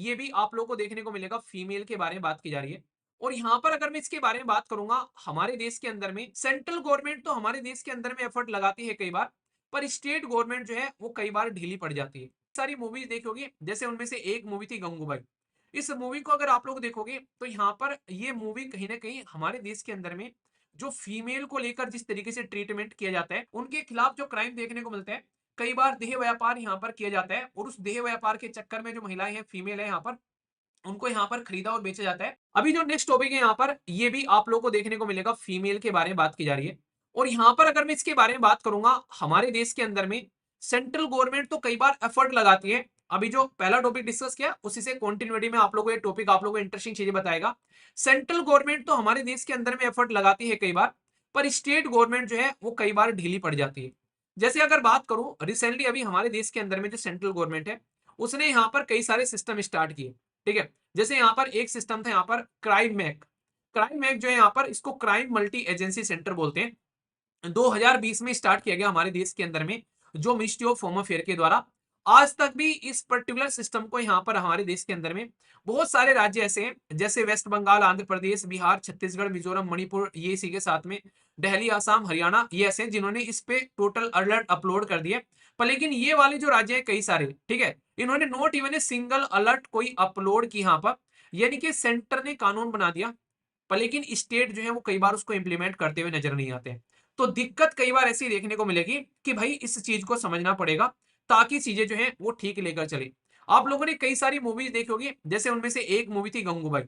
ये भी आप लोगों को देखने को मिलेगा, फीमेल के बारे में बात की जा रही है। और यहाँ पर अगर मैं इसके बारे में बात करूंगा, हमारे देश के अंदर में सेंट्रल गवर्नमेंट तो हमारे देश के अंदर में एफर्ट लगाती है कई बार, पर स्टेट गवर्नमेंट जो है वो कई बार ढीली पड़ जाती है। सारी मूवीज देखोगे, जैसे उनमें से एक मूवी थी गंगूबाई। इस मूवी को अगर आप लोग देखोगे तो यहाँ पर ये मूवी कहीं ना कहीं हमारे देश के अंदर में जो फीमेल को लेकर जिस तरीके से ट्रीटमेंट किया जाता है, उनके खिलाफ जो क्राइम देखने को मिलता है, कई बार देह व्यापार यहाँ पर किया जाता है, और उस देह व्यापार के चक्कर में जो महिलाएं हैं, फीमेल है यहाँ पर, उनको यहाँ पर खरीदा और बेचा जाता है। अभी जो नेक्स्ट टॉपिक है यहाँ पर, ये भी आप लोगों को देखने को मिलेगा, फीमेल के बारे में बात की जा रही है। और यहाँ पर अगर मैं इसके बारे में बात करूंगा, हमारे देश के अंदर में सेंट्रल गवर्नमेंट तो कई बार एफर्ट लगाती है। अभी जो पहला टॉपिक डिस्कस किया उसी से कंटिन्यूटी में आप लोगों को ये टॉपिक आप लोगों को इंटरेस्टिंग चीजें बताएगा। सेंट्रल गवर्नमेंट तो हमारे देश के अंदर में एफर्ट लगाती है कई बार, पर स्टेट गवर्नमेंट जो है वो कई बार ढीली पड़ जाती है। जैसे अगर बात करूं, रिसेंटली अभी हमारे देश के अंदर में जो सेंट्रल गवर्नमेंट है, उसने यहाँ पर कई सारे सिस्टम स्टार्ट किए। ठीक है, जैसे यहाँ पर एक सिस्टम था यहाँ पर क्राइम मैक। क्राइम मैक जो है यहाँ पर, इसको क्राइम मल्टी एजेंसी सेंटर बोलते हैं। 2020 में स्टार्ट किया गया हमारे देश के अंदर में, जो मिनिस्ट्री ऑफ होम अफेयर के द्वारा। आज तक भी इस पर्टिकुलर सिस्टम को यहाँ पर हमारे देश के अंदर में बहुत सारे राज्य ऐसे हैं, जैसे वेस्ट बंगाल, आंध्र प्रदेश, बिहार, छत्तीसगढ़, मिजोरम, मणिपुर, ये इसी के साथ में दिल्ली, आसाम, हरियाणा, ये ऐसे हैं जिन्होंने इस पे टोटल अलर्ट अपलोड कर दिए। पर लेकिन ये वाले जो राज्य है कई सारे, ठीक है, इन्होंने not even a single alert कोई अपलोड की यहाँ पर, यानी कि सेंटर ने कानून बना दिया, पर लेकिन स्टेट जो है वो कई बार उसको इंप्लीमेंट करते हुए नजर नहीं आते हैं। तो दिक्कत कई बार ऐसी देखने को मिलेगी कि भाई इस चीज को समझना पड़ेगा, ताकि चीजें जो है वो ठीक लेकर चले। आप लोगों ने कई सारी मूवीज देखी होगी, जैसे उनमें से एक मूवी थी गंगूबाई।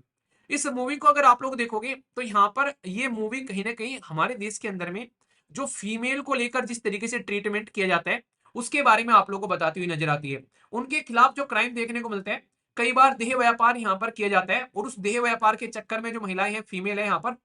इस मूवी को अगर आप लोग देखोगे तो यहाँ पर ये मूवी कहीं ना कहीं हमारे देश के अंदर में जो फीमेल को लेकर जिस तरीके से ट्रीटमेंट किया जाता है, उसके बारे में आप लोगों को बताती हुई नजर आती है। उनके खिलाफ जो क्राइम देखने को मिलता है, कई बार देह व्यापार यहाँ पर किया जाता है, और उस देह व्यापार के चक्कर में जो महिलाएं हैं, फीमेल है यहाँ पर,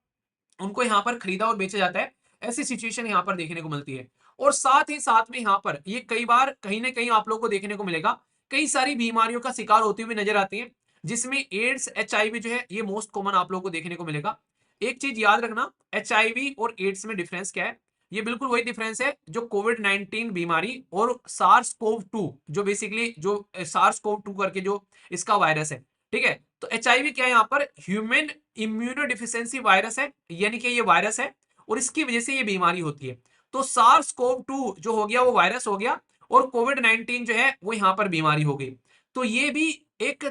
उनको यहाँ पर खरीदा और बेचा जाता है। ऐसी सिचुएशन यहाँ पर देखने को मिलती है। और साथ ही साथ में यहाँ पर ये कई बार कहीं ना कहीं आप लोगों को देखने को मिलेगा, कई सारी बीमारियों का शिकार होती हुई नजर आती है, जिसमें एड्स, एचआईवी जो है ये मोस्ट कॉमन आप लोगों को देखने को मिलेगा। एक चीज याद रखना, एचआईवी और एड्स में डिफरेंस क्या है? ये बिल्कुल वही डिफरेंस है जो कोविड 19 बीमारी और सार्स कोव 2, जो बेसिकली जो सार्स कोव 2 करके जो इसका वायरस है। ठीक है, तो एचआईवी क्या है यहाँ पर? ह्यूमन इम्यूनो डिफिशियंसी वायरस है, यानी कि ये वायरस है और इसकी वजह से ये बीमारी होती है। तो सार्स कोव 2 जो हो गया वो वायरस हो गया, और कोविड 19 जो है वो यहाँ पर बीमारी हो गई। तो ये भी एक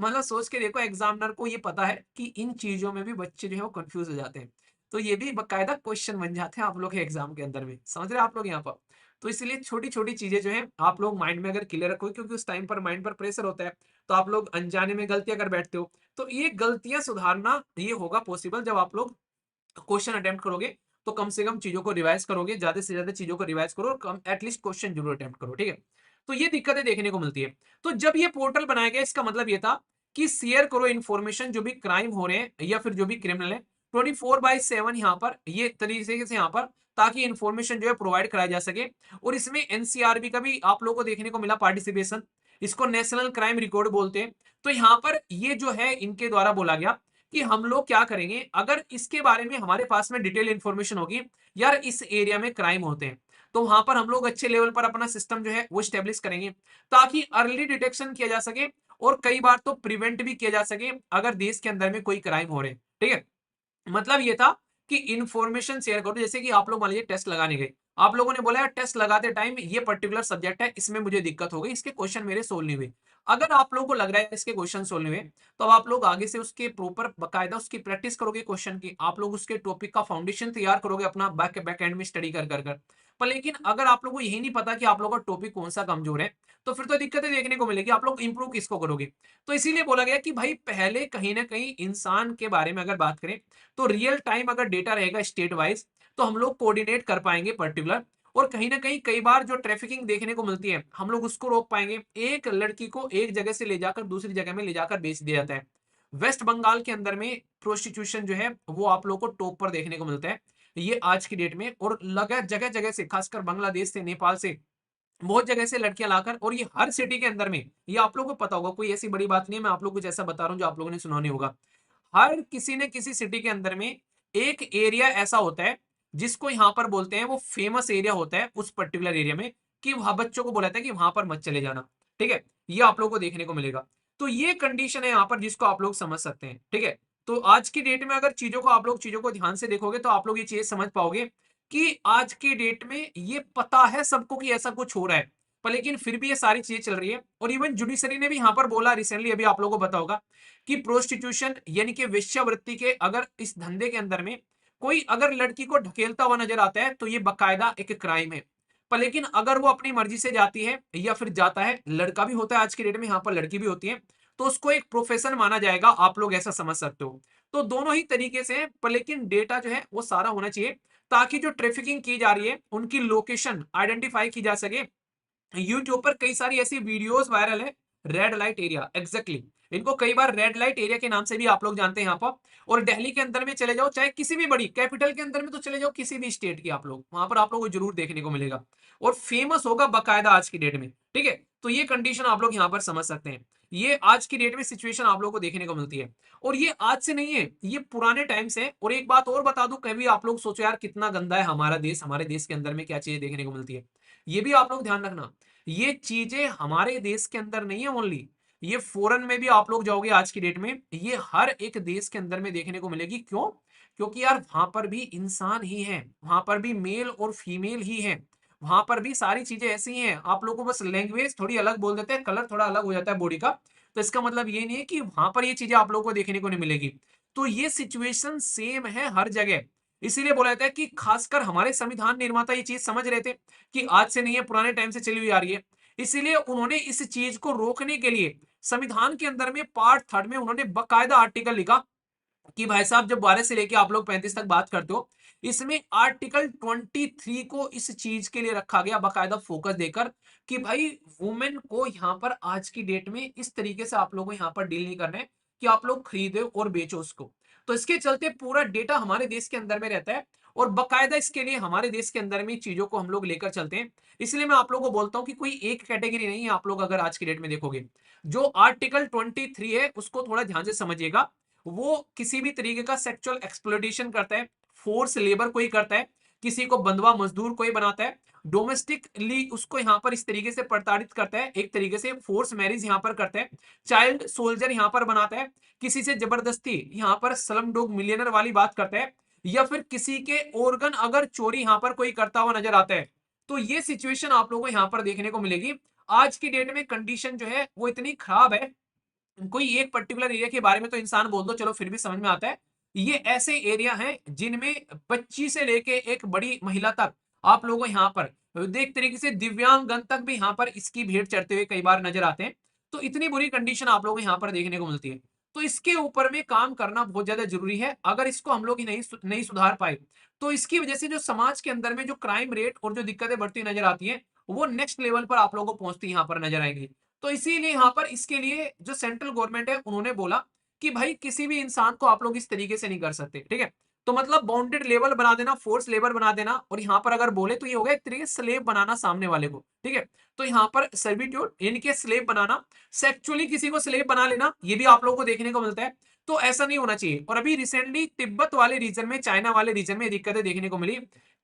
मतलब सोच के देखो, एग्जामिनर को ये पता है कि इन चीजों में भी बच्चे जो है वो कंफ्यूज हो जाते हैं। तो ये भी बकायदा क्वेश्चन बन जाते हैं आप लोग के एग्जाम के अंदर में, समझ रहे हैं आप लोग यहाँ पर? तो इसलिए छोटी छोटी चीजें जो है आप लोग माइंड में अगर क्लियर रखो, क्योंकि उस टाइम पर माइंड पर प्रेशर होता है, तो आप लोग अनजाने में गलतियां कर बैठते हो। तो ये गलतियां सुधारना ये होगा पॉसिबल जब आप लोग क्वेश्चन अटेम्प्ट करोगे, तो कम से कम चीजों को रिवाइज करोगे, ज्यादा से ज्यादा चीजों को रिवाइज करो, और कम एटलीस्ट क्वेश्चन जरूर अटेम्प्ट करो। ठीक है, तो ये दिक्कतें देखने को मिलती है। तो जब ये पोर्टल बनाया गया, इसका मतलब ये था कि शेयर करो इन्फॉर्मेशन, जो भी क्राइम हो रहे हैं या फिर जो भी क्रिमिनल है, 24/7 यहाँ पर ये तरीके से यहाँ पर, ताकि इन्फॉर्मेशन जो है प्रोवाइड कराया जा सके। और इसमें एनसीआरबी का भी आप लोगों को देखने को मिला पार्टिसिपेशन, इसको नेशनल क्राइम रिकॉर्ड बोलते हैं। तो यहाँ पर ये जो है इनके द्वारा बोला गया कि हम लोग क्या करेंगे, अगर इसके बारे में हमारे पास में डिटेल इंफॉर्मेशन होगी, यार इस एरिया में क्राइम होते हैं, तो वहां पर हम लोग अच्छे लेवल पर अपना सिस्टम जो है वो स्टेब्लिश करेंगे, ताकि अर्ली डिटेक्शन किया जा सके, और कई बार तो प्रिवेंट भी किया जा सके अगर देश के अंदर में कोई क्राइम हो रहे। ठीक है, मतलब ये था कि इंफॉर्मेशन शेयर करो। जैसे कि आप लोग मान लीजिए टेस्ट लगाने गए, आप लोगों ने बोला यार टेस्ट लगाते टाइम ये पर्टिकुलर सब्जेक्ट है, इसमें मुझे दिक्कत हो गई, इसके क्वेश्चन मेरे सोल्व नहीं हुए। अगर आप लोगों को लग रहा है इसके क्वेश्चन सोल्व नहीं हुए, तो अब आप लोग आगे से उसके प्रॉपर बकायदा उसकी प्रैक्टिस करोगे क्वेश्चन की, आप लोग उसके टॉपिक का फाउंडेशन तैयार करोगे अपना बैक एंड में स्टडी कर कर कर। पर लेकिन अगर आप लोगों को यही नहीं पता कि आप लोगों का टॉपिक कौन सा कमजोर है, तो फिर तो दिक्कतें देखने को मिलेगी, आप लोग इंप्रूव किसको करोगे? तो इसीलिए बोला गया कि भाई पहले कहीं ना कहीं इंसान के बारे में अगर बात करें, तो रियल टाइम अगर डेटा रहेगा स्टेट वाइज, तो हम लोग कोऑर्डिनेट कर पाएंगे पर्टिकुलर। और कहीं ना कहीं कई बार जो ट्रैफिकिंग देखने को मिलती है, हम लोग उसको रोक पाएंगे। एक लड़की को एक जगह से ले जाकर दूसरी जगह में ले जाकर बेच दिया जाता है। वेस्ट बंगाल के अंदर में प्रोस्टिट्यूशन जो है वो आप लोग को टॉप पर देखने को मिलता है ये आज की डेट में। और लगा जगह जगह से, खासकर बांग्लादेश से, नेपाल से, बहुत जगह से लड़कियां लाकर, और ये हर सिटी के अंदर में, ये आप लोगों को पता होगा, कोई ऐसी बड़ी बात नहीं है, मैं आप लोग कुछ ऐसा बता रहा हूँ जो आप लोगों ने सुना नहीं होगा। हर किसी ने किसी सिटी के अंदर में एक एरिया ऐसा होता है जिसको यहाँ पर बोलते हैं, वो फेमस एरिया होता है उस पर्टिकुलर एरिया में, कि वहां बच्चों को बोला जाता है कि वहां पर मत चले जाना। ठीक है, ये आप लोगों को देखने को मिलेगा। तो ये कंडीशन है यहाँ पर जिसको आप लोग समझ सकते हैं, ठीक है। तो आज की डेट में अगर चीजों को ध्यान से देखोगे तो आप लोग ये चीज समझ पाओगे कि आज की डेट में ये पता है सबको कि ऐसा कुछ हो रहा है, पर लेकिन फिर भी ये सारी चीजें चल रही है। और इवन जुडिशरी ने भी यहाँ पर बोला रिसेंटली, अभी आप लोगों को पता होगा कि प्रोस्टिट्यूशन यानी कि वेश्यावृत्ति के अगर इस धंधे के अंदर में कोई अगर लड़की को ढकेलता हुआ नजर आता है तो ये बकायदा एक क्राइम है। पर लेकिन अगर वो अपनी मर्जी से जाती है या फिर जाता है, लड़का भी होता है आज की डेट में, यहाँ पर लड़की भी होती है, तो उसको एक प्रोफेशन माना जाएगा, आप लोग ऐसा समझ सकते हो। तो दोनों ही तरीके से, पर लेकिन डेटा जो है वो सारा होना चाहिए ताकि जो ट्रैफिकिंग की जा रही है उनकी लोकेशन आइडेंटिफाई की जा सके। यूट्यूब पर कई सारी ऐसी वीडियोस वायरल है, रेड लाइट एरिया, एग्जैक्टली इनको कई बार रेड लाइट एरिया के नाम से भी आप लोग जानते हैं यहाँ पर। और दिल्ली के अंदर में चले जाओ, चाहे किसी भी बड़ी कैपिटल के अंदर में तो चले जाओ, किसी भी स्टेट की आप लोग वहां पर आप लोगों को जरूर देखने को मिलेगा और फेमस होगा बकायदा आज की डेट में, ठीक है। तो ये कंडीशन आप लोग यहाँ पर समझ सकते हैं। ये आज की डेट में सिचुएशन आप लोगों को देखने को मिलती है और ये आज से नहीं है, ये पुराने टाइम से। और एक बात और बता दूं, कभी आप लोग सोचो यार कितना गंदा है हमारा देश, हमारे देश के अंदर में क्या चीजें देखने को मिलती है, ये भी आप लोग ध्यान रखना। ये चीजें हमारे देश के अंदर नहीं है ओनली, ये फॉरेन में भी आप लोग जाओगे आज की डेट में, ये हर एक देश के अंदर में देखने को मिलेगी। क्यों? क्योंकि यार वहां पर भी इंसान ही है, वहां पर भी मेल और फीमेल ही है, वहां पर भी सारी चीजें ऐसी ही हैं। आप लोगों को बस लैंग्वेज थोड़ी अलग बोल देते हैं, कलर थोड़ा अलग हो जाता है बॉडी का, तो इसका मतलब ये नहीं है कि वहां पर ये चीजें आप लोगों को देखने को नहीं मिलेगी। तो ये सिचुएशन सेम है हर जगह। इसीलिए बोला जाता है कि खासकर हमारे संविधान निर्माता ये चीज समझ रहे थे कि आज से नहीं है, पुराने टाइम से चली हुई आ रही है। इसीलिए उन्होंने इस चीज को रोकने के लिए संविधान के अंदर में पार्ट 3 में उन्होंने बकायदा आर्टिकल लिखा कि भाई साहब जब 12 से लेके आप लोग 35 तक बात करते हो, इसमें आर्टिकल 23 को इस चीज के लिए रखा गया बकायदा फोकस देकर कि भाई वुमेन को यहाँ पर आज की डेट में इस तरीके से आप लोगों को यहाँ पर डील नहीं करना है कि आप लोग खरीदो और बेचो उसको। तो इसके चलते पूरा डेटा हमारे देश के अंदर में रहता है और बकायदा इसके लिए हमारे देश के अंदर में चीजों को हम लोग लेकर चलते हैं। इसलिए मैं आप लोगों को बोलता हूं कि कोई एक कैटेगरी नहीं है। आप लोग अगर आज की डेट में देखोगे, जो आर्टिकल 23 है उसको थोड़ा ध्यान से समझिएगा। वो किसी भी तरीके का सेक्सुअल एक्सप्लॉयटेशन करता है, फोर्स लेबर कोई करता है, किसी को बंधुआ मजदूर कोई बनाता है, डोमेस्टिकली उसको यहाँ पर इस तरीके से प्रताड़ित करता है, एक तरीके से फोर्स मैरिज यहाँ पर करता है, चाइल्ड सोल्जर यहाँ पर बनाता है, किसी से जबरदस्ती यहाँ पर स्लम डॉग मिलियनर वाली बात करता है, या फिर किसी के ऑर्गन अगर चोरी यहाँ पर कोई करता हुआ नजर आता है। तो ये सिचुएशन आप लोगों को यहाँ पर देखने को मिलेगी। आज की डेट में कंडीशन जो है वो इतनी खराब है, कोई एक पर्टिकुलर एरिया के बारे में तो इंसान बोल दो चलो फिर भी समझ में आता है, ये ऐसे एरिया हैं जिनमें बच्ची से लेके एक बड़ी महिला तक आप लोगों को यहाँ पर एक तरीके से दिव्यांगन तक भी यहाँ पर इसकी भीड़ चढ़ते हुए कई बार नजर आते हैं। तो इतनी बुरी कंडीशन आप लोगों को यहाँ पर देखने को मिलती है। तो इसके ऊपर में काम करना बहुत ज्यादा जरूरी है। अगर इसको हम लोग ही नहीं सुधार पाए तो इसकी वजह से जो समाज के अंदर में जो क्राइम रेट और जो दिक्कतें बढ़ती नजर आती है वो नेक्स्ट लेवल पर आप लोगों को पहुंचती यहाँ पर नजर आएंगी। तो इसीलिए यहाँ पर इसके लिए जो सेंट्रल गवर्नमेंट है उन्होंने बोला कि भाई किसी भी इंसान को आप लोग इस तरीके से नहीं कर सकते, ठीक है। तो मतलब बाउंडेड लेवल बना देना, फोर्स लेबर बना देना, और यहाँ पर अगर बोले तो ये होगा एक तरीके से स्लेव बनाना सामने वाले को, ठीक है। तो यहाँ पर सर्विट्यूड इनके स्लेव बनाना, सेक्चुअली किसी को स्लेव बना लेना, ये भी आप लोगों को देखने को मिलता है। तो ऐसा नहीं होना चाहिए। और अभी रिसेंटली तिब्बत वाले रीजन में, चाइना वाले रीजन में दिक्कतें देखने को मिली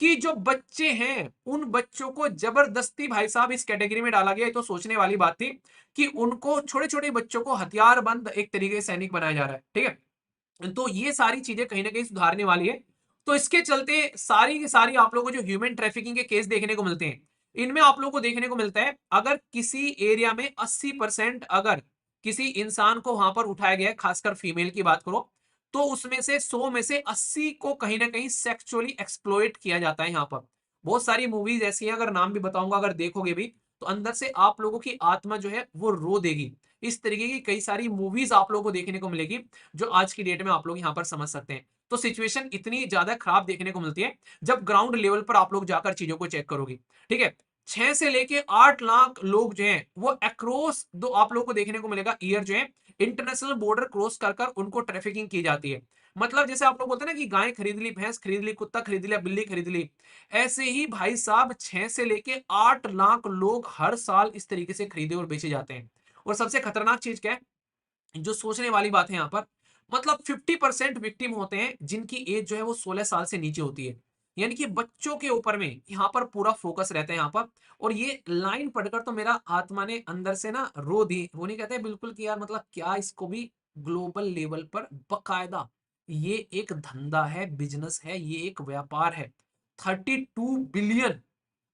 कि जो बच्चे हैं उन बच्चों को जबरदस्ती भाई साहब इस कैटेगरी में डाला गया। तो सोचने वाली बात थी कि उनको छोटे छोटे बच्चों को हथियारबंद एक तरीके से सैनिक बनाया जा रहा है, ठीक है। तो ये सारी चीजें कहीं ना कहीं सुधारने वाली है। तो इसके चलते सारी की सारी आप लोगों को जो ह्यूमन ट्रैफिकिंग के केस देखने को मिलते हैं, इनमें आप लोगों को देखने को मिलता है अगर किसी एरिया में 80% अगर किसी इंसान को वहां पर उठाया गया है, खासकर फीमेल की बात करो, तो उसमें से 100 में से 80 को कहीं ना कहीं सेक्सुअली एक्सप्लॉइट किया जाता है। यहाँ पर बहुत सारी मूवीज ऐसी हैं, अगर नाम भी बताऊंगा, अगर देखोगे भी तो अंदर से आप लोगों की आत्मा जो है वो रो देगी। इस तरीके की कई सारी मूवीज आप लोगों को देखने को मिलेगी जो आज की डेट में आप लोग यहाँ पर समझ सकते हैं। तो सिचुएशन इतनी ज्यादा खराब देखने को मिलती है जब ग्राउंड लेवल पर आप लोग जाकर चीजों को चेक करोगे, ठीक है। 6 से लेके 8 लाख लोग जो हैं वो अक्रॉस दो आप लोग को देखने को मिलेगा ईयर जो है इंटरनेशनल बॉर्डर क्रॉस कर कर उनको ट्रैफिकिंग की जाती है। मतलब जैसे आप लोग बोलते हैं ना कि गाय खरीद ली, भैंस खरीद ली, कुत्ता खरीद लिया, बिल्ली खरीद ली, ऐसे ही भाई साहब 6 से लेके 8 लाख लोग हर साल इस तरीके से खरीदे और बेचे जाते हैं। और सबसे खतरनाक चीज क्या है, जो सोचने वाली बात है यहाँ पर, मतलब 50% विक्टिम होते हैं जिनकी एज जो है वो 16 साल से नीचे होती है। यानी कि बच्चों के ऊपर में यहाँ पर पूरा फोकस रहता है यहाँ पर। और ये लाइन पढ़कर तो मेरा आत्मा ने अंदर से ना रो दी, वो नहीं कहते बिल्कुल कि यार मतलब क्या इसको भी ग्लोबल लेवल पर बकायदा ये एक धंधा है, बिजनेस है, ये एक व्यापार है। 32 बिलियन,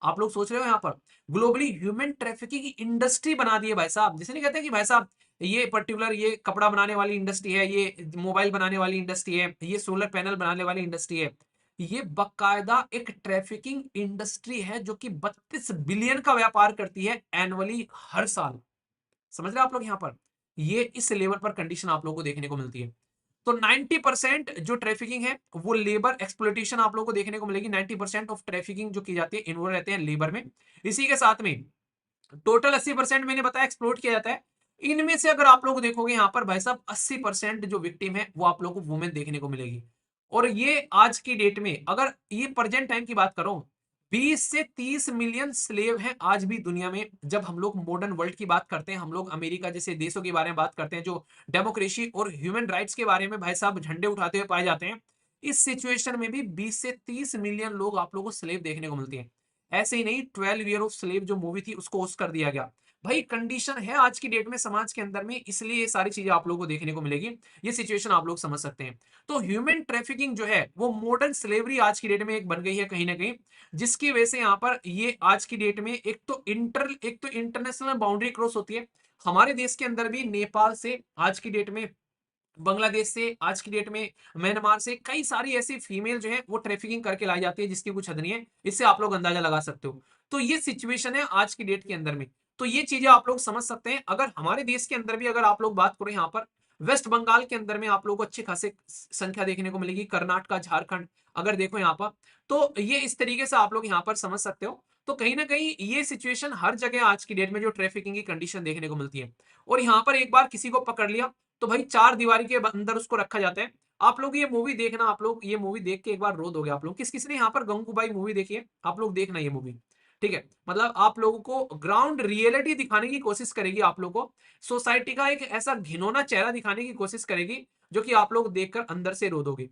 आप लोग सोच रहे हो यहाँ पर ग्लोबली ह्यूमन ट्रैफिकिंग की इंडस्ट्री बना दी है भाई साहब। जिसे नहीं कहते कि भाई साहब ये पर्टिकुलर ये कपड़ा बनाने वाली इंडस्ट्री है, ये मोबाइल बनाने वाली इंडस्ट्री है, ये सोलर पैनल बनाने वाली इंडस्ट्री है। ये बकायदा एक ट्रैफिकिंग इंडस्ट्री है जो कि 32 बिलियन का व्यापार करती है एनुअली हर साल। समझ रहे हैं आप लोग यहाँ पर, ये इस लेवल पर कंडीशन आप लोगों को देखने को मिलती है। तो 90% जो ट्रैफिकिंग है वो लेबर एक्सप्लॉइटेशन आप लोगों को देखने को मिलेगी। 90% ऑफ ट्रैफिकिंग जो की जाती है इन्वॉल्व रहते हैं लेबर में। इसी के साथ में टोटल 80% मैंने बताया एक्सप्लोर किया जाता है। इनमें से अगर आप लोग देखोगे यहाँ पर भाई साहब 80% जो विक्टिम है वो आप लोगों को वुमेन देखने को मिलेगी। और ये आज की डेट में अगर ये प्रेजेंट टाइम की बात करो 20 से 30 मिलियन स्लेव हैं आज भी दुनिया में। जब हम लोग मॉडर्न वर्ल्ड की बात करते हैं, हम लोग अमेरिका जैसे देशों के बारे में बात करते हैं जो डेमोक्रेसी और ह्यूमन राइट्स के बारे में भाई साहब झंडे उठाते हुए पाए जाते हैं, इस सिचुएशन में भी 20 से 30 मिलियन लोग आप लोगों को स्लेव देखने को मिलती है। ऐसे ही नहीं, 12 ईयर ऑफ स्लेव जो मूवी थी उसको ऑस्कर दिया गया। भाई कंडीशन है आज की डेट में समाज के अंदर में, इसलिए ये सारी चीजें आप लोगों को देखने को मिलेगी। ये सिचुएशन आप लोग समझ सकते हैं। तो ह्यूमन ट्रैफिकिंग जो है वो मॉडर्न स्लेवरी आज की डेट में एक बन गई है कहीं ना कहीं, जिसकी वजह से यहाँ पर ये आज की डेट में एक तो इंटरनेशनल बाउंड्री क्रॉस होती है। हमारे देश के अंदर भी नेपाल से आज की डेट में, बांग्लादेश से आज की डेट में, म्यांमार से कई सारी ऐसी फीमेल जो है वो ट्रैफिकिंग करके लाई जाती है जिसकी कुछ हद नहीं है। इससे आप लोग अंदाजा लगा सकते हो। तो ये सिचुएशन है आज की डेट के अंदर में। तो ये चीजें आप लोग समझ सकते हैं। अगर हमारे देश के अंदर भी अगर आप लोग बात करें यहाँ पर वेस्ट बंगाल के अंदर में आप लोग को अच्छी खासी संख्या देखने को मिलेगी, कर्नाटका, झारखंड अगर देखो यहाँ पर, तो ये इस तरीके से आप लोग यहाँ पर समझ सकते हो। तो कहीं ना कहीं ये सिचुएशन हर जगह आज की डेट में जो ट्रैफिकिंग की कंडीशन देखने को मिलती है। और यहाँ पर एक बार किसी को पकड़ लिया तो भाई चार दीवारी के अंदर उसको रखा जाता है। आप लोग ये मूवी देखना, आप लोग ये मूवी देख के एक बार रो दोगे। आप लोग किस किस ने यहाँ पर गंगूबाई मूवी देखी है, आप लोग देखना ये मूवी, ठीक है। मतलब आप लोगों को ग्राउंड रियलिटी दिखाने की कोशिश करेगी, आप लोगों को सोसाइटी का एक ऐसा घिनौना चेहरा दिखाने की कोशिश करेगी जो कि आप लोग देखकर अंदर से रो दोगे।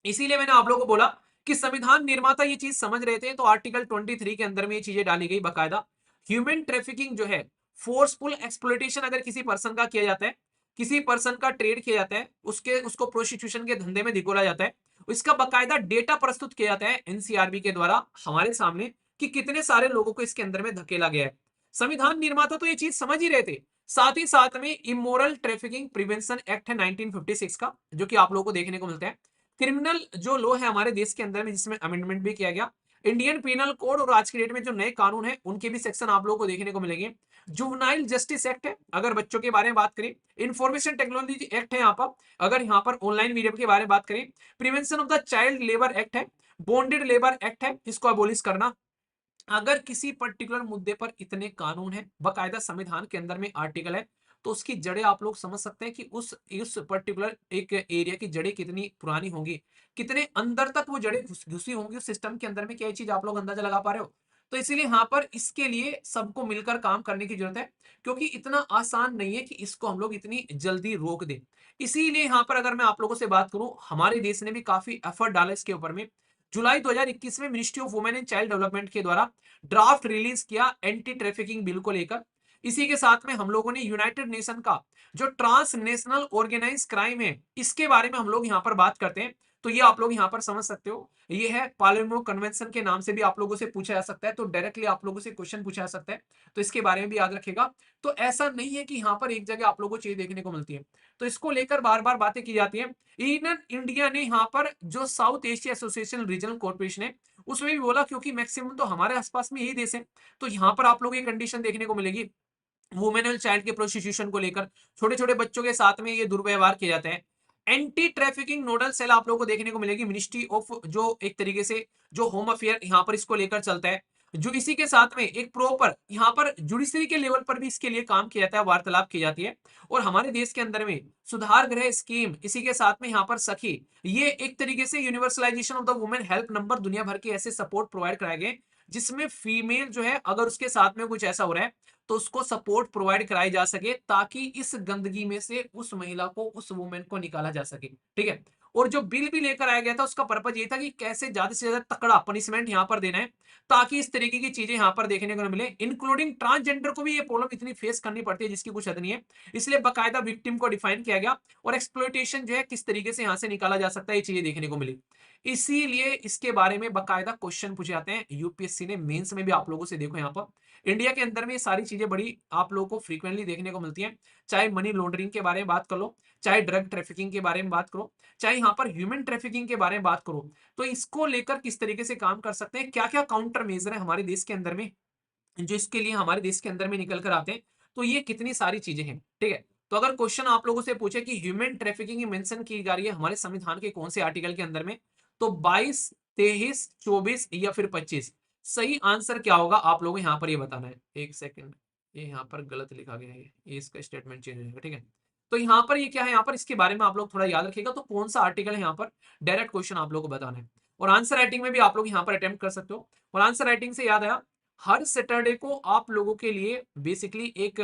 इसीलिए मैंने आप लोगों को बोला कि संविधान निर्माता ये चीज समझ रहे थे, तो आर्टिकल 23 के अंदर में ये चीजें डाली गई बकायदा। ह्यूमन ट्रैफिकिंग जो है फोर्सफुल एक्सप्लॉइटेशन अगर किसी पर्सन का किया जाता है, किसी पर्सन का ट्रेड किया जाता है, उसको प्रोस्टिट्यूशन के धंधे में धिकोला जाता है, इसका बकायदा डेटा प्रस्तुत किया जाता है एनसीआरबी के द्वारा हमारे सामने कि कितने सारे लोगों को इसके अंदर में धकेला गया है। संविधान निर्माता तो ये चीज समझ ही रहे थे। साथ ही साथ में इमोरल ट्रैफिकिंग प्रिवेंशन एक्ट है 1956 का, जो कि आप लोगों को देखने को मिलता है। क्रिमिनल जो लॉ है हमारे देश के अंदर में जिसमें अमेंडमेंट भी किया गया, इंडियन पिनल कोड और आज की डेट में जो नए कानून है उनके भी सेक्शन आप लोगों को देखने को मिलेंगे। जुवेनाइल जस्टिस एक्ट है अगर बच्चों के बारे में बात करें, इंफॉर्मेशन टेक्नोलॉजी एक्ट है यहाँ पर अगर यहाँ पर ऑनलाइन मीडिया के बारे में बात करें, prevention of the child labour act है, बॉन्डेड लेबर एक्ट है, इसको अबोलिश करना। अगर किसी पर्टिकुलर मुद्दे पर इतने कानून है, बकायदा संविधान के अंदर में आर्टिकल है, तो उसकी जड़ें आप लोग समझ सकते हैं कि उस पर्टिकुलर एक एरिया की जड़ें कितनी पुरानी होंगी, कितने अंदर तक वो जड़ें घुसी होंगी उस सिस्टम के अंदर में। क्या चीज आप लोग अंदाजा लगा पा रहे हो? तो इसीलिए यहाँ पर इसके लिए सबको मिलकर काम करने की जरूरत है, क्योंकि इतना आसान नहीं है कि इसको हम लोग इतनी जल्दी रोक दें। इसीलिए यहाँ पर अगर मैं आप लोगों से बात करूं, हमारे देश ने भी काफी एफर्ट डाला इसके ऊपर में। जुलाई 2021 में ministry of women and child development के द्वारा ड्राफ्ट रिलीज किया एंटी ट्रैफिकिंग बिल को लेकर। इसी के साथ में हम लोगों ने यूनाइटेड नेशन का जो ट्रांसनेशनल ऑर्गेनाइज क्राइम है इसके बारे में हम लोग यहाँ पर बात करते हैं। तो ये आप लोग यहाँ पर समझ सकते हो, ये है पालेर्मो कन्वेंशन के नाम से भी आप लोगों से पूछा जा सकता है, तो डायरेक्टली आप लोगों से क्वेश्चन पूछा जा सकता है, तो इसके बारे में भी याद रखेगा। तो ऐसा नहीं है कि यहाँ पर एक जगह आप लोगों को चीज देखने को मिलती है, तो इसको लेकर बार बार बातें की जाती है। इवन इंडिया ने यहाँ पर जो south Asia association regional corporation है उसमें भी बोला, क्योंकि मैक्सिमम तो हमारे आसपास में यही देश है, तो यहाँ पर आप लोग ये कंडीशन देखने को मिलेगी वुमेन एंड चाइल्ड के प्रोस्टिट्यूशन को लेकर, छोटे छोटे बच्चों के साथ में ये दुर्व्यवहार किया जाता है। एंटी ट्रैफिकिंग नोडल सेल आप लोगों को देखने को मिलेगी मिनिस्ट्री ऑफ, जो एक तरीके से जो होम अफेयर यहाँ पर इसको लेकर चलता है, जो इसी के साथ में एक प्रॉपर यहाँ पर जुडिशरी के लेवल पर भी इसके लिए काम किया जाता है, वार्तालाप की जाती है। और हमारे देश के अंदर में सुधार गृह स्कीम, इसी के साथ में यहाँ पर सखी, ये एक तरीके से universalization of the women help number, दुनिया भर के ऐसे सपोर्ट प्रोवाइड कराए गए जिसमें फीमेल जो है अगर उसके साथ में कुछ ऐसा हो रहा है तो उसको सपोर्ट प्रोवाइड कराई जा सके, ताकि इस गंदगी में से उस महिला को, उस वुमेन को निकाला जा सके, ठीक है। और जो बिल भी लेकर आया गया था उसका पर्पज ये था कि कैसे ज्यादा से ज्यादा तकड़ा पनिशमेंट यहाँ पर देना है, ताकि इस तरीके की चीजें यहाँ पर देखने को न मिले। इंक्लूडिंग ट्रांसजेंडर को भी ये प्रॉब्लम इतनी फेस करनी पड़ती है जिसकी कुछ हद नहीं है। इसलिए बकायदा विक्टिम को डिफाइन किया गया और एक्सप्लॉयटेशन जो है किस तरीके से यहाँ से निकाला जा सकता है ये चीजें देखने को मिली। इसीलिए इसके बारे में बकायदा क्वेश्चन पूछे जाते हैं यूपीएससी ने मेंस में भी। आप लोगों से देखो यहाँ पर इंडिया के अंदर में ये सारी चीजें बड़ी आप लोगों को फ्रीक्वेंटली देखने को मिलती हैं। चाहे मनी लॉन्ड्रिंग के बारे में बात कर लो, चाहे ड्रग ट्रैफिकिंग के बारे में बात करो, चाहे यहाँ पर ह्यूमन ट्रैफिकिंग के बारे में बात करो, तो इसको लेकर किस तरीके से काम कर सकते हैं, क्या क्या काउंटर मेजर है हमारे देश के अंदर में जो इसके लिए हमारे देश के अंदर में निकल कर आते हैं। तो ये कितनी सारी चीजें हैं, ठीक है। तो अगर क्वेश्चन आप लोगों से पूछे कि ह्यूमन ट्रैफिकिंग मेंशन की जा रही है हमारे संविधान के कौन से आर्टिकल के अंदर में, तो 22, 23, 24 या फिर 25, सही आंसर क्या होगा आप लोगों को यहाँ पर ये बताना है। एक सेकंड, ये यहाँ पर गलत लिखा गया है, ये इसका स्टेटमेंट चेंज हो जाएगा, ठीक है। तो यहाँ पर ये क्या है, यहाँ पर इसके बारे में आप लोग थोड़ा याद रखिएगा। तो कौन सा आर्टिकल है यहाँ पर, डायरेक्ट क्वेश्चन आप लोग को बताना है। और आंसर राइटिंग में भी आप लोग यहाँ पर अटेम्प्ट कर सकते हो। और आंसर राइटिंग से याद आया, हर सैटरडे को आप लोगों के लिए बेसिकली एक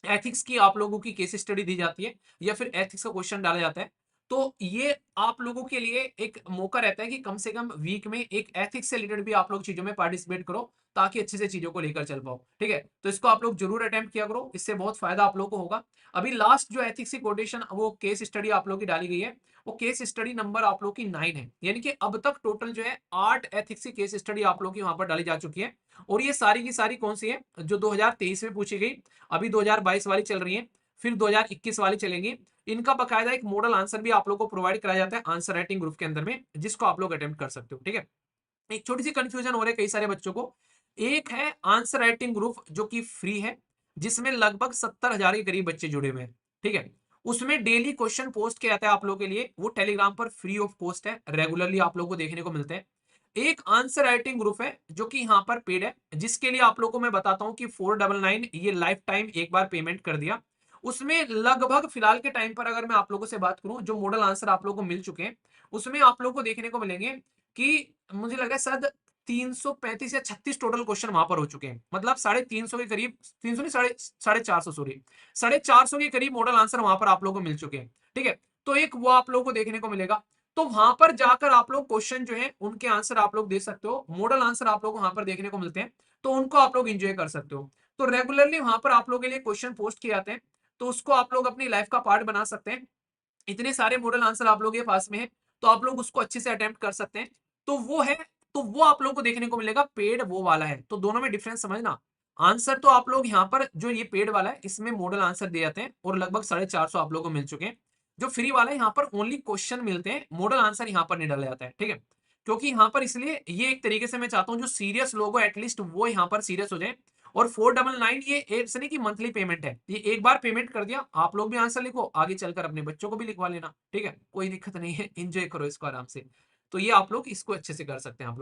एथिक्स की आप लोगों की केस स्टडी दी जाती है या फिर एथिक्स का क्वेश्चन डाला जाता है। तो ये आप लोगों के लिए एक मौका रहता है कि कम से कम वीक में एक एथिक्स से रिलेटेड भी आप लोग चीजों में पार्टिसिपेट करो, ताकि अच्छे से चीजों को लेकर चल पाओ, ठीक है। तो इसको आप लोग जरूर अटेम्प्ट किया करो, इससे बहुत फायदा आप लोगों को होगा। अभी लास्ट जो एथिक्स की कोटेशन वो केस स्टडी आप लोग की डाली गई है, वो केस स्टडी नंबर आप लोग की 9 है। यानी कि अब तक टोटल जो है 8 एथिक्स की केस स्टडी आप लोग की वहां पर डाली जा चुकी है। और ये सारी की सारी कौन सी है, जो 2023 में पूछी गई, अभी 2022 वाली चल रही है, फिर 2021 वाली चलेंगी। इनका बकायदा एक मॉडल आंसर भी आप लोग को प्रोवाइड कराया जाता है आंसर राइटिंग ग्रुप के अंदर में, जिसको आप लोग अटेम्प्ट कर सकते हो, ठीक है। एक छोटी सी कंफ्यूजन हो रही है कई सारे बच्चों को। एक है आंसर राइटिंग ग्रुप जो कि फ्री है, जिसमें लगभग 70,000 के करीब बच्चे जुड़े हुए हैं, ठीक है। उसमें डेली क्वेश्चन पोस्ट किया जाता है आप लोगों के लिए, वो टेलीग्राम पर फ्री ऑफ कॉस्ट है, रेगुलरली आप लोगों को देखने को मिलते हैं। एक आंसर राइटिंग ग्रुप है जो कि यहाँ पर पेड है, जिसके लिए आप लोगों को मैं बताता हूँ कि 499 ये लाइफ टाइम एक बार पेमेंट कर दिया। उसमें लगभग फिलहाल के टाइम पर अगर मैं आप लोगों से बात करूं, जो मॉडल आंसर आप लोगों को मिल चुके हैं, उसमें आप लोगों को देखने को मिलेंगे कि मुझे लग रहा है शायद 335 या 36 टोटल क्वेश्चन वहां पर हो चुके हैं। मतलब 350 के करीब, 300 नहीं, 450, सॉरी 450 के करीब मॉडल आंसर वहां पर आप लोगों को मिल चुके हैं, ठीक है। तो एक वो आप लोगों को देखने को मिलेगा। तो वहां पर जाकर आप लोग क्वेश्चन जो है उनके आंसर आप लोग दे सकते हो, मॉडल आंसर आप लोग वहां पर देखने को मिलते हैं, तो उनको आप लोग एंजॉय कर सकते हो। तो रेगुलरली वहां पर आप लोगों के लिए क्वेश्चन पोस्ट किए जाते हैं, तो उसको आप लोग अपनी लाइफ का पार्ट बना सकते हैं। इतने सारे मॉडल आंसर आप लोग के पास में है, तो आप लोग उसको अच्छे से अटेम्प्ट कर सकते हैं। तो वो है, तो वो आप लोग को देखने को मिलेगा, पेड वो वाला है। तो दोनों में डिफरेंस समझना। आंसर तो आप लोग यहाँ पर जो ये पेड वाला है इसमें मॉडल आंसर दिए जाते हैं और लगभग 450 आप लोग को मिल चुके हैं। जो फ्री वाला है यहाँ पर ओनली क्वेश्चन मिलते हैं, मॉडल आंसर यहाँ पर नहीं डाला जाता है, ठीक है। क्योंकि यहाँ पर इसलिए ये एक तरीके से मैं चाहता हूँ जो सीरियस लोग हो एटलीस्ट वो यहाँ पर सीरियस हो जाए। और 499 ये एक से नहीं कि मंथली पेमेंट है, ये एक बार पेमेंट कर दिया, आप लोग भी आंसर लिखो, आगे चलकर अपने बच्चों को भी लिखवा लेना, ठीक है। कोई दिक्कत नहीं है, एंजॉय करो इसको आराम से। तो ये आप लोग इसको अच्छे से कर सकते हैं आप लोग।